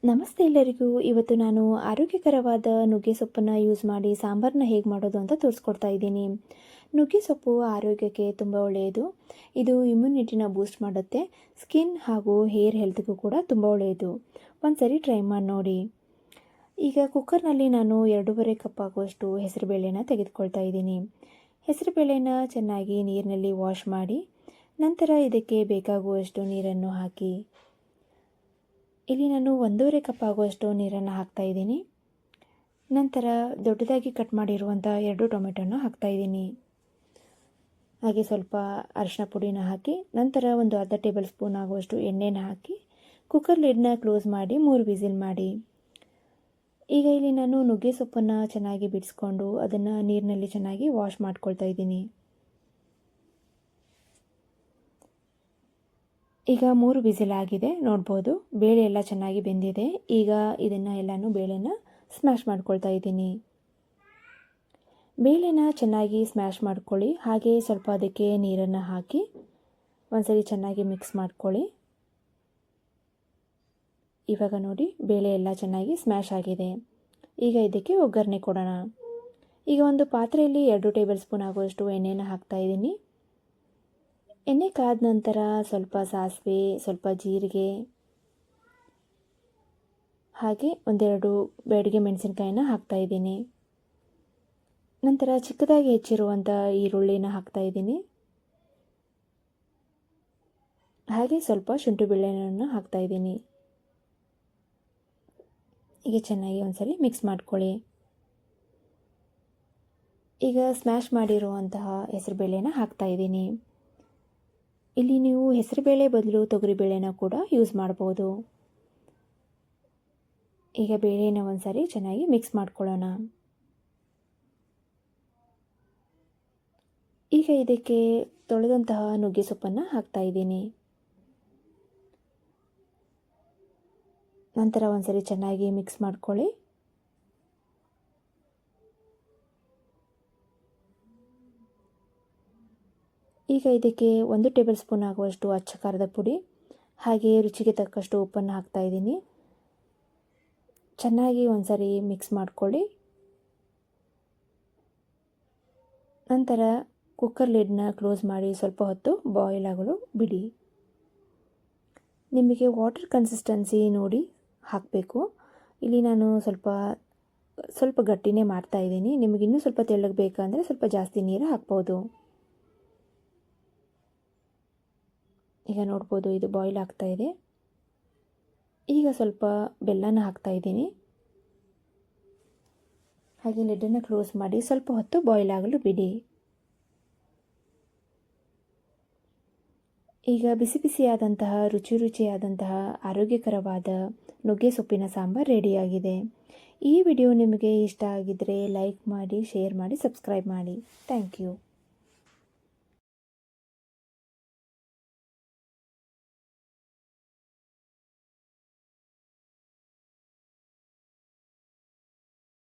ನಮಸ್ತೆ ಎಲ್ಲರಿಗೂ. ಇವತ್ತು ನಾನು ಆರೋಗ್ಯಕರವಾದ ನುಗ್ಗೆ ಸೊಪ್ಪನ್ನು ಯೂಸ್ ಮಾಡಿ ಸಾಂಬಾರನ್ನ ಹೇಗೆ ಮಾಡೋದು ಅಂತ ತೋರಿಸ್ಕೊಡ್ತಾ ಇದ್ದೀನಿ. ನುಗ್ಗೆ ಸೊಪ್ಪು ಆರೋಗ್ಯಕ್ಕೆ ತುಂಬ ಒಳ್ಳೆಯದು. ಇದು ಇಮ್ಯುನಿಟಿನ ಬೂಸ್ಟ್ ಮಾಡುತ್ತೆ. ಸ್ಕಿನ್ ಹಾಗೂ ಹೇರ್ ಹೆಲ್ತ್ಗೂ ಕೂಡ ತುಂಬ ಒಳ್ಳೆಯದು. ಒಂದ್ಸರಿ ಟ್ರೈ ಮಾಡಿ ನೋಡಿ. ಈಗ ಕುಕ್ಕರ್ನಲ್ಲಿ ನಾನು 2.5 ಕಪ್ ಆಗುವಷ್ಟು ಹೆಸರುಬೇಳೆನ ತೆಗೆದುಕೊಳ್ತಾ ಇದ್ದೀನಿ. ಹೆಸರುಬೇಳೆನ ಚೆನ್ನಾಗಿ ನೀರಿನಲ್ಲಿ ವಾಶ್ ಮಾಡಿ ನಂತರ ಇದಕ್ಕೆ ಬೇಕಾಗುವಷ್ಟು ನೀರನ್ನು ಹಾಕಿ. ಇಲ್ಲಿ ನಾನು 1.5 ಕಪ್ ಆಗುವಷ್ಟು ನೀರನ್ನು ಹಾಕ್ತಾ ಇದ್ದೀನಿ. ನಂತರ ದೊಡ್ಡದಾಗಿ ಕಟ್ ಮಾಡಿರುವಂಥ 2 ಟೊಮೆಟೊನ ಹಾಕ್ತಾ ಇದ್ದೀನಿ. ಹಾಗೆ ಸ್ವಲ್ಪ ಅರಿಶಿನ ಪುಡಿನ ಹಾಕಿ ನಂತರ ಒಂದು ಅರ್ಧ ಟೇಬಲ್ ಸ್ಪೂನ್ ಆಗುವಷ್ಟು ಎಣ್ಣೆನ ಹಾಕಿ ಕುಕ್ಕರ್ ಲಿಡ್ನ ಕ್ಲೋಸ್ ಮಾಡಿ 3 ವಿಸಿಲ್ ಮಾಡಿ. ಈಗ ಇಲ್ಲಿ ನಾನು ನುಗ್ಗೆ ಸೊಪ್ಪನ್ನು ಚೆನ್ನಾಗಿ ಬಿಡಿಸ್ಕೊಂಡು ಅದನ್ನು ನೀರಿನಲ್ಲಿ ಚೆನ್ನಾಗಿ ವಾಶ್ ಮಾಡ್ಕೊಳ್ತಾ ಇದ್ದೀನಿ. ಈಗ 3 ವಿಸಿಲ್ ಆಗಿದೆ, ನೋಡ್ಬೋದು. ಬೇಳೆ ಎಲ್ಲ ಚೆನ್ನಾಗಿ ಬೆಂದಿದೆ. ಈಗ ಇದನ್ನು ಎಲ್ಲನೂ ಬೇಳೆನ ಸ್ಮ್ಯಾಶ್ ಮಾಡ್ಕೊಳ್ತಾ ಇದ್ದೀನಿ. ಬೇಳೆನ ಚೆನ್ನಾಗಿ ಸ್ಮ್ಯಾಶ್ ಮಾಡ್ಕೊಳ್ಳಿ. ಹಾಗೆ ಸ್ವಲ್ಪ ಅದಕ್ಕೆ ನೀರನ್ನು ಹಾಕಿ ಒಂದ್ಸರಿ ಚೆನ್ನಾಗಿ ಮಿಕ್ಸ್ ಮಾಡ್ಕೊಳ್ಳಿ. ಇವಾಗ ನೋಡಿ, ಬೇಳೆ ಎಲ್ಲ ಚೆನ್ನಾಗಿ ಸ್ಮ್ಯಾಶ್ ಆಗಿದೆ. ಈಗ ಇದಕ್ಕೆ ಒಗ್ಗರಣೆ ಕೊಡೋಣ. ಈಗ ಒಂದು ಪಾತ್ರೆಯಲ್ಲಿ 2 ಟೇಬಲ್ ಸ್ಪೂನ್ ಆಗುವಷ್ಟು ಎಣ್ಣೆನ ಹಾಕ್ತಾ ಇದ್ದೀನಿ. ಎಣ್ಣೆ ಕಾದ ನಂತರ ಸ್ವಲ್ಪ ಸಾಸಿವೆ, ಸ್ವಲ್ಪ ಜೀರಿಗೆ ಹಾಗೆ 1-2 ಬ್ಯಾಡಗಿ ಮೆಣಸಿನಕಾಯಿನ ಹಾಕ್ತಾ ಇದ್ದೀನಿ. ನಂತರ ಚಿಕ್ಕದಾಗಿ ಹೆಚ್ಚಿರುವಂಥ ಈರುಳ್ಳಿನ ಹಾಕ್ತಾ ಇದ್ದೀನಿ. ಹಾಗೆ ಸ್ವಲ್ಪ ಶುಂಠಿ ಬೆಳ್ಳುಳ್ಳಿಯನ್ನು ಹಾಕ್ತಾ ಇದ್ದೀನಿ. ಈಗ ಚೆನ್ನಾಗಿ ಒಂದ್ಸರಿ ಮಿಕ್ಸ್ ಮಾಡ್ಕೊಳ್ಳಿ. ಈಗ ಸ್ಮ್ಯಾಶ್ ಮಾಡಿರುವಂತಹ ಹೆಸರುಬೇಳೆನ ಹಾಕ್ತಾ ಇದ್ದೀನಿ. ಇಲ್ಲಿ ನೀವು ಹೆಸರುಬೇಳೆ ಬದಲು ತೊಗರಿಬೇಳೆನ ಕೂಡ ಯೂಸ್ ಮಾಡ್ಬೋದು. ಈಗ ಬೇಳೆನ ಒಂದ್ಸರಿ ಚೆನ್ನಾಗಿ ಮಿಕ್ಸ್ ಮಾಡ್ಕೊಳ್ಳೋಣ. ಈಗ ಇದಕ್ಕೆ ತೊಳೆದಂತಹ ನುಗ್ಗೆ ಸೊಪ್ಪನ್ನು ಹಾಕ್ತಾ ಇದ್ದೀನಿ. ನಂತರ ಒಂದ್ಸರಿ ಚೆನ್ನಾಗಿ ಮಿಕ್ಸ್ ಮಾಡ್ಕೊಳ್ಳಿ. ಈಗ ಇದಕ್ಕೆ 1 ಟೇಬಲ್ ಸ್ಪೂನ್ ಆಗುವಷ್ಟು ಅಚ್ಚ ಖಾರದ ಪುಡಿ ಹಾಗೆ ರುಚಿಗೆ ತಕ್ಕಷ್ಟು ಉಪ್ಪನ್ನು ಹಾಕ್ತಾ ಇದ್ದೀನಿ. ಚೆನ್ನಾಗಿ ಒಂದ್ಸರಿ ಮಿಕ್ಸ್ ಮಾಡ್ಕೊಳ್ಳಿ. ನಂತರ ಕುಕ್ಕರ್ ಲಿಡ್ನ ಕ್ಲೋಸ್ ಮಾಡಿ ಸ್ವಲ್ಪ ಹೊತ್ತು ಬಾಯ್ಲ್ ಆಗಲು ಬಿಡಿ. ನಿಮಗೆ ವಾಟರ್ ಕನ್ಸಿಸ್ಟೆನ್ಸಿ ನೋಡಿ ಹಾಕಬೇಕು. ಇಲ್ಲಿ ನಾನು ಸ್ವಲ್ಪ ಗಟ್ಟಿನೇ ಮಾಡ್ತಾ ಇದ್ದೀನಿ. ನಿಮಗೆ ಇನ್ನೂ ಸ್ವಲ್ಪ ತೆಳ್ಳಗೆ ಬೇಕಂದರೆ ಸ್ವಲ್ಪ ಜಾಸ್ತಿ ನೀರು ಹಾಕ್ಬೋದು. ಈಗ ನೋಡ್ಬೋದು, ಇದು ಬಾಯ್ಲ್ ಆಗ್ತಾ ಇದೆ. ಈಗ ಸ್ವಲ್ಪ ಬೆಲ್ಲನ ಹಾಕ್ತಾ ಇದ್ದೀನಿ. ಹಾಗೆ ಲಿಡ್ಡನ್ನು ಕ್ಲೋಸ್ ಮಾಡಿ ಸ್ವಲ್ಪ ಹೊತ್ತು ಬಾಯ್ಲ್ ಆಗಲು ಬಿಡಿ. ಈಗ ಬಿಸಿ ಬಿಸಿಯಾದಂತಹ ರುಚಿಯಾದಂತಹ ಆರೋಗ್ಯಕರವಾದ ನುಗ್ಗೆ ಸೊಪ್ಪಿನ ಸಾಂಬಾರ್ ರೆಡಿಯಾಗಿದೆ. ಈ ವಿಡಿಯೋ ನಿಮಗೆ ಇಷ್ಟ ಆಗಿದ್ದರೆ ಲೈಕ್ ಮಾಡಿ, ಶೇರ್ ಮಾಡಿ, ಸಬ್ಸ್ಕ್ರೈಬ್ ಮಾಡಿ. Thank you.